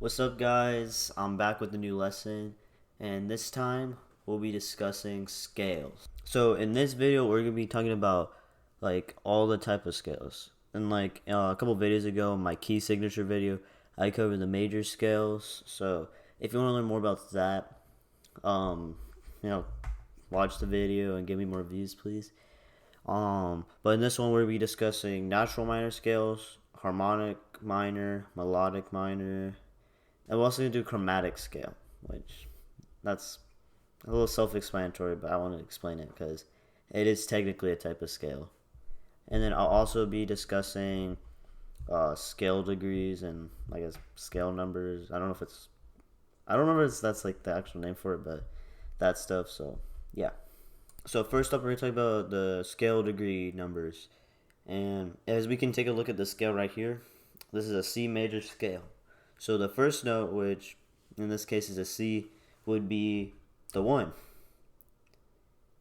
What's up, guys? I'm back with a new lesson, and this time we'll be discussing scales. So in this video, we're gonna be talking about like all the type of scales. And a couple videos ago, my key signature video, I covered the major scales. So if you want to learn more about that, um, you know, watch the video and give me more views, please. But in this one, we'll be discussing natural minor scales, harmonic minor, melodic minor, and we're also going to do chromatic scale, which that's a little self-explanatory, but I want to explain it because it is technically a type of scale. And then I'll also be discussing scale degrees and I guess scale numbers. I don't remember if that's like the actual name for it, but that stuff. So yeah. So first up, we're going to talk about the scale degree numbers. And as we can take a look at the scale right here, this is a C major scale. So the first note, which in this case is a C, would be the 1,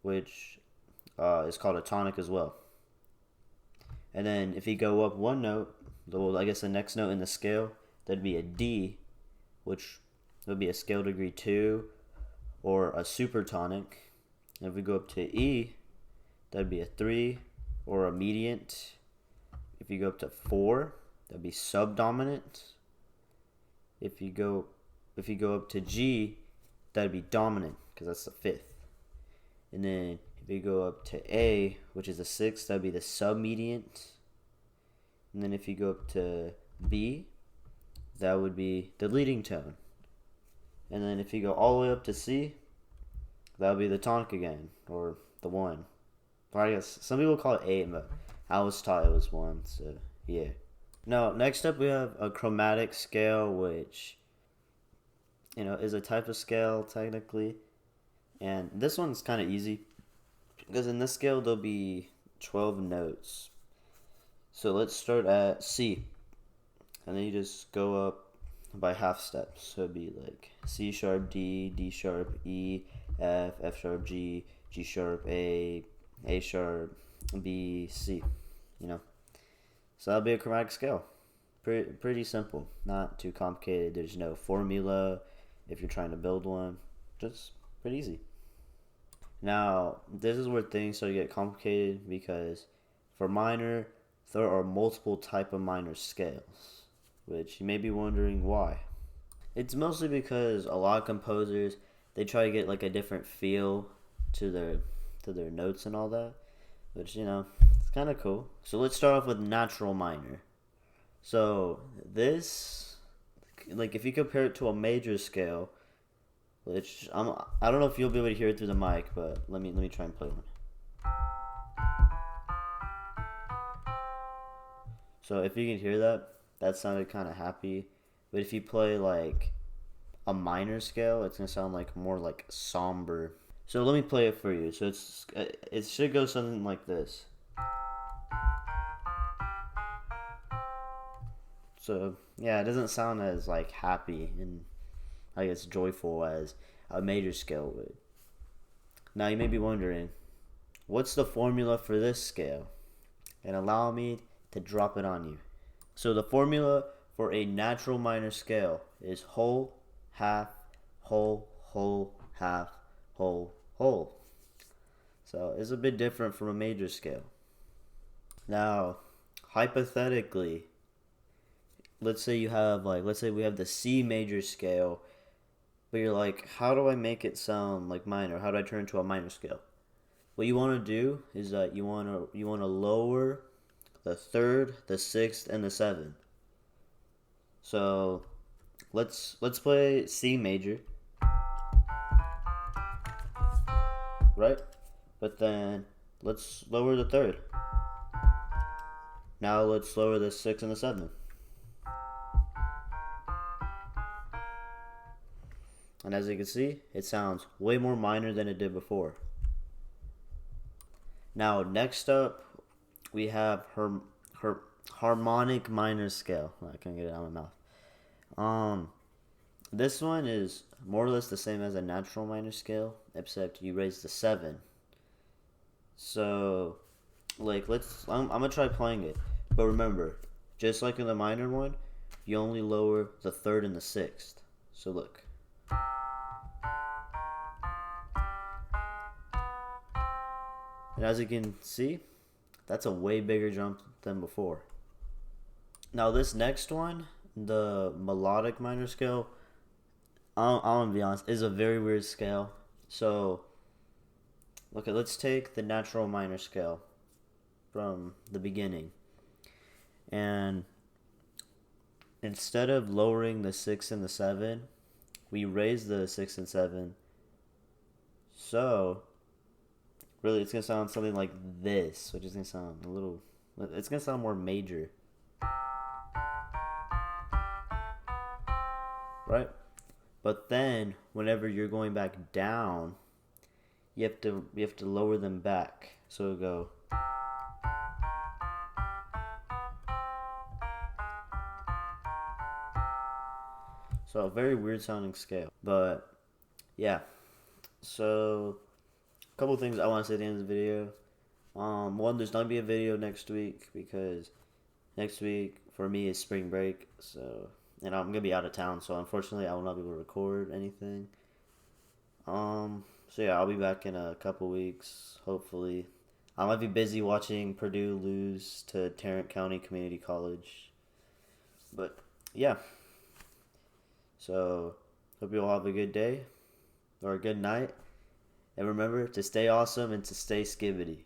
which is called a tonic as well. And then if you go up one note, I guess the next note in the scale, that'd be a D, which would be a scale degree 2 or a supertonic. And if we go up to E, that'd be a 3 or a mediant. If you go up to 4, that'd be subdominant. If you go up to G, that'd be dominant because that's the 5th. And then if you go up to A, which is the 6th, that'd be the submediant. And then if you go up to B, that would be the leading tone. And then if you go all the way up to C, that would be the tonic again, or the 1. Or I guess some people call it 8, but I was taught it was 1, so yeah. Now, next up we have a chromatic scale, which, is a type of scale technically. And this one's kind of easy, because in this scale there'll be 12 notes. So let's start at C, and then you just go up by half steps. So it'd be like C sharp, D, D sharp, E, F, F sharp, G, G sharp, A sharp, B, C, So that'll be a chromatic scale. Pretty simple, not too complicated. There's no formula if you're trying to build one. Just pretty easy. Now, this is where things start to get complicated because for minor, there are multiple type of minor scales, which you may be wondering why. It's mostly because a lot of composers, they try to get like a different feel to their notes and all that, which, it's kind of cool. So let's start off with natural minor. So this, if you compare it to a major scale, which I don't know if you'll be able to hear it through the mic, but let me try and play one. So if you can hear that, that sounded kind of happy. But if you play like a minor scale, it's gonna sound like more like somber. So let me play it for you. So it should go something like this. So yeah, it doesn't sound as like happy and I guess joyful as a major scale would. Now you may be wondering, what's the formula for this scale? And allow me to drop it on you. So the formula for a natural minor scale is whole, half, whole, whole, half, whole, whole. So it's a bit different from a major scale. Now, hypothetically, let's say we have the C major scale, but you're like, how do I make it sound like minor? How do I turn it to a minor scale? What you want to do is that you want to lower the 3rd, the 6th, and the 7th. So let's play C major, right? But then let's lower the 3rd. Now let's lower the 6th and the 7th. And as you can see, it sounds way more minor than it did before. Now, next up, we have her harmonic minor scale. I can't get it out of my mouth. This one is more or less the same as a natural minor scale, except you raise the 7. So, I'm gonna try playing it. But remember, just like in the minor one, you only lower the third and the sixth. So look. And as you can see, that's a way bigger jump than before. Now this next one, the melodic minor scale, I'm gonna be honest, is a very weird scale. So, okay, let's take the natural minor scale from the beginning. And instead of lowering the 6 and the 7, we raise the 6 and 7. So, really, it's going to sound something like this, which is going to sound a little, it's going to sound more major. Right? But then, whenever you're going back down, you have to lower them back. So it'll go. So a very weird sounding scale. But yeah. So a couple things I want to say at the end of the video. One, there's not gonna be a video next week because next week for me is spring break. So and I'm gonna be out of town, so unfortunately I will not be able to record anything. So yeah, I'll be back in a couple weeks, hopefully. I might be busy watching Purdue lose to Tarrant County Community College. But yeah. So hope you all have a good day or a good night. And remember to stay awesome and to stay skibbity.